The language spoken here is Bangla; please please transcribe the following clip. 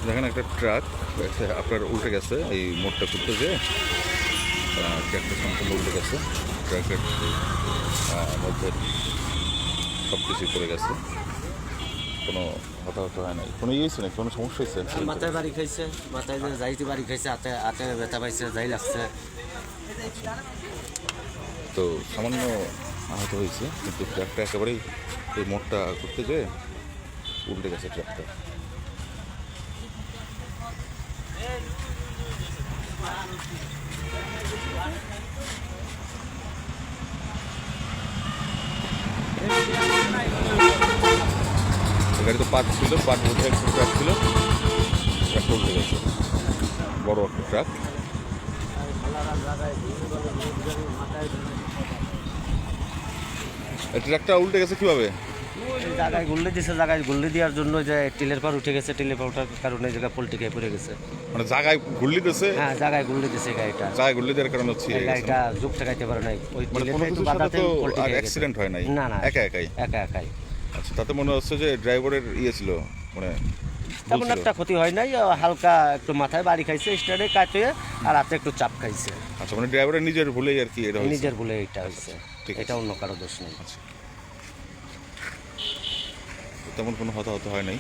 দেখেন একটা ট্রাক আপনার উল্টে গেছে এই মোড়টা করতে যেয়ে ট্রাকটা সম্পূর্ণ উল্টে গেছে। ট্রাকের মধ্যে সব কিছুই পড়ে গেছে, কোনো হতাহত হয় নাই, কোনো ইয়ে হয়েছে না, কোনো সমস্যা হয়েছে? মাথায় বাড়ি খাইছে, মাথায় যে যাইতে বাড়ি খাইছে, হাতে হাতে ব্যথা পাইছে, যাই লাগছে। তো সামান্য আহত হয়েছে, কিন্তু ট্রাকটা একেবারেই এই মোড়টা করতে যেয়ে উল্টে গেছে ট্রাকটা। গাড়ি তো পার্ক ছিল, পার্ক মধ্যে একটা ট্রাক ছিল, ট্রাকটা উল্টে গেছে, বড় একটা ট্রাক। ট্রাকটা উল্টে গেছে কিভাবে? জায়গায় গুল্লি দিছে, জায়গায় গুল্লি দেওয়ার জন্য যে টিলের পার উঠে গেছে, টিলের পার ওঠার কারণে জায়গা পোল্ট্রি খেয়ে পড়ে গেছে। মানে জায়গায় গুল্লি দিয়েছে? হ্যাঁ, জায়গায় গুল্লি দিছে গাড়িটা। জায়গায় গুল্লি দেওয়ার কারণে হচ্ছে গাড়িটা যুগ ঠেকাইতে পারে নাই, ওই মানে টিলের কোনো একটু কিছুর সাথে বাধাতে তো পোল্ট্রি আর খেয়ে গেছে। অ্যাক্সিডেন্ট হয় নাই? না না, একা একাই? একা একাই। আচ্ছা, তাতে মনে হচ্ছে যে ড্রাইভারের ইয়ে ছিল, মানে তেমন একটা ক্ষতি হয় নাই, হালকা একটু মাথায় বাড়ি খাইছে, স্টারে কাটে, আর হাতে একটু চাপ খাইছে। আচ্ছা, মানে ড্রাইভারের নিজের ভুলেই আর কি এটা হয়েছে? নিজের বলে এটা হয়েছে, ঠিক আছে। এটা অন্য কারো দোষ নেই। আচ্ছা, তেমন কোনো হতাহত হয় নাই।